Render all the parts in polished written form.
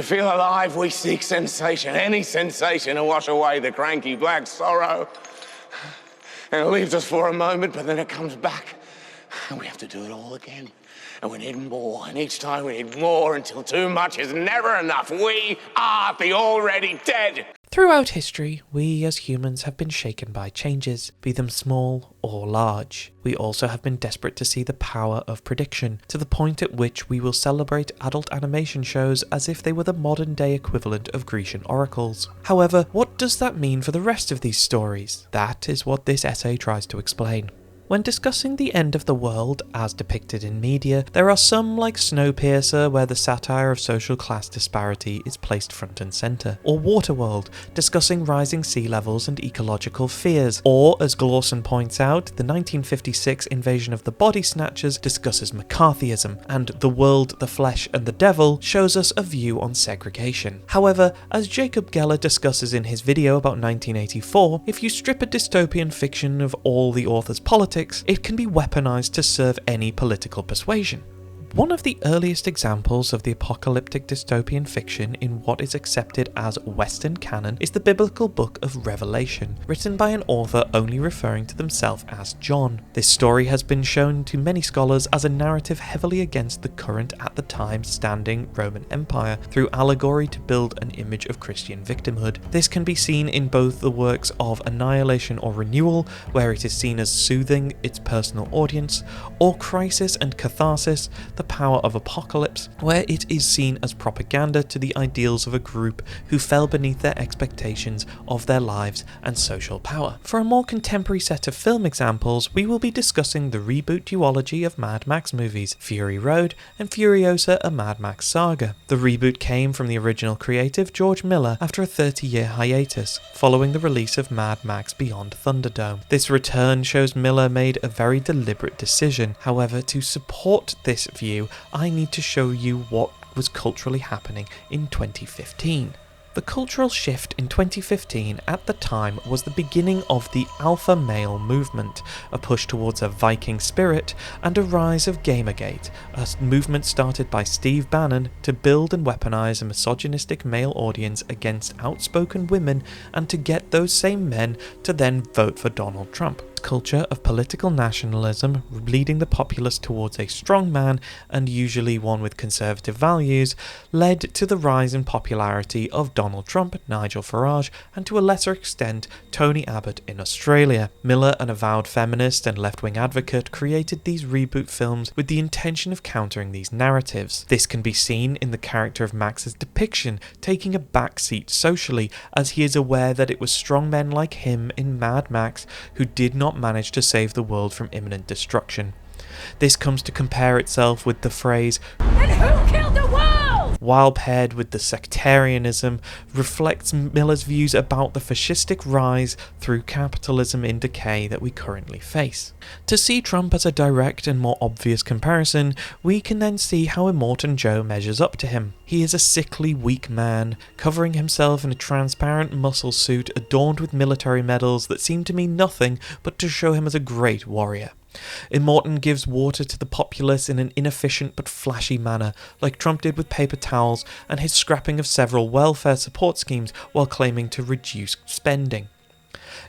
To feel alive, we seek sensation, any sensation to wash away the cranky black sorrow. And it leaves us for a moment, but then it comes back. And we have to do it all again. And we need more, and each time we need more until too much is never enough. We are the already dead. Throughout history, we as humans have been shaken by changes, be them small or large. We also have been desperate to see the power of prediction, to the point at which we will celebrate adult animation shows as if they were the modern day equivalent of Grecian oracles. However, what does that mean for the rest of these stories? That is what this essay tries to explain. When discussing the end of the world, as depicted in media, there are some like Snowpiercer, where the satire of social class disparity is placed front and centre, or Waterworld, discussing rising sea levels and ecological fears, or, as Glawson points out, the 1956 Invasion of the Body Snatchers discusses McCarthyism, and The World, the Flesh and the Devil shows us a view on segregation. However, as Jacob Geller discusses in his video about 1984, if you strip a dystopian fiction of all the author's politics, it can be weaponized to serve any political persuasion. One of the earliest examples of the apocalyptic dystopian fiction in what is accepted as Western canon is the biblical book of Revelation, written by an author only referring to themselves as John. This story has been shown to many scholars as a narrative heavily against the current, at the time, standing Roman Empire, through allegory to build an image of Christian victimhood. This can be seen in both the works of Annihilation or Renewal, where it is seen as soothing its personal audience, or Crisis and Catharsis, The Power of Apocalypse, where it is seen as propaganda to the ideals of a group who fell beneath their expectations of their lives and social power. For a more contemporary set of film examples, we will be discussing the reboot duology of Mad Max movies, Fury Road and Furiosa: A Mad Max Saga. The reboot came from the original creative George Miller after a 30-year hiatus, following the release of Mad Max Beyond Thunderdome. This return shows Miller made a very deliberate decision. However, to support this view, I need to show you what was culturally happening in 2015. The cultural shift in 2015 at the time was the beginning of the alpha male movement, a push towards a Viking spirit, and a rise of Gamergate, a movement started by Steve Bannon to build and weaponize a misogynistic male audience against outspoken women and to get those same men to then vote for Donald Trump. Culture of political nationalism, leading the populace towards a strong man, and usually one with conservative values, led to the rise in popularity of Donald Trump, Nigel Farage, and to a lesser extent Tony Abbott in Australia. Miller, an avowed feminist and left-wing advocate, created these reboot films with the intention of countering these narratives. This can be seen in the character of Max's depiction taking a backseat socially, as he is aware that it was strong men like him in Mad Max who did not manage to save the world from imminent destruction. This comes to compare itself with the phrase, "And who killed the world?" while paired with the sectarianism, reflects Miller's views about the fascistic rise through capitalism in decay that we currently face. To see Trump as a direct and more obvious comparison, we can then see how Immortan Joe measures up to him. He is a sickly, weak man, covering himself in a transparent muscle suit adorned with military medals that seem to mean nothing but to show him as a great warrior. Immortan gives water to the populace in an inefficient but flashy manner, like Trump did with paper towels and his scrapping of several welfare support schemes while claiming to reduce spending.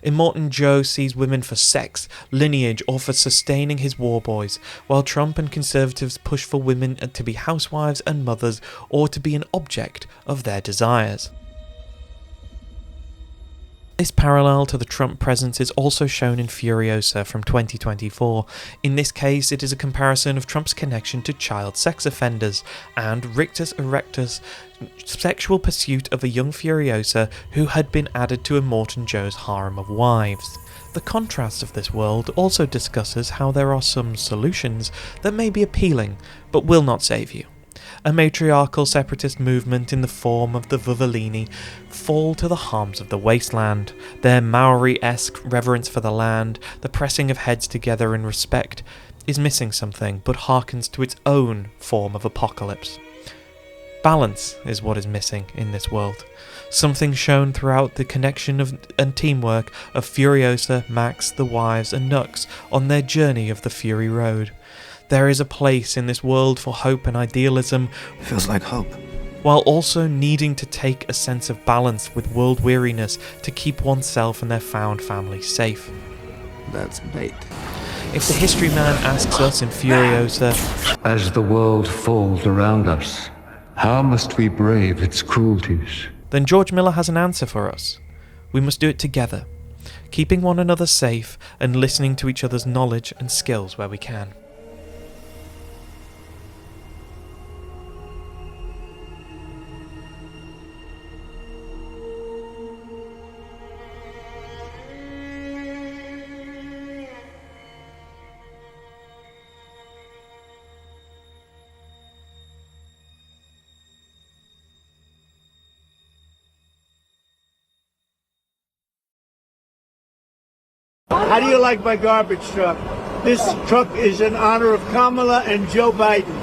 Immortan Joe sees women for sex, lineage, or for sustaining his war boys, while Trump and conservatives push for women to be housewives and mothers, or to be an object of their desires. This parallel to the Trump presence is also shown in Furiosa from 2024. In this case, it is a comparison of Trump's connection to child sex offenders and Rictus Erectus' sexual pursuit of a young Furiosa who had been added to Immortan Joe's harem of wives. The contrast of this world also discusses how there are some solutions that may be appealing, but will not save you. A matriarchal separatist movement in the form of the Vuvalini fall to the harms of the wasteland. Their Maori-esque reverence for the land, the pressing of heads together in respect, is missing something but harkens to its own form of apocalypse. Balance is what is missing in this world. Something shown throughout the connection and teamwork of Furiosa, Max, the wives and Nux on their journey of the Fury Road. There is a place in this world for hope and idealism. Feels like hope. while also needing to take a sense of balance with world weariness to keep oneself and their found family safe. That's bait. If the history man asks us in Furiosa, As the world falls around us, how must we brave its cruelties? then George Miller has an answer for us. We must do it together, keeping one another safe and listening to each other's knowledge and skills where we can. How do you like my garbage truck? This truck is in honor of Kamala and Joe Biden.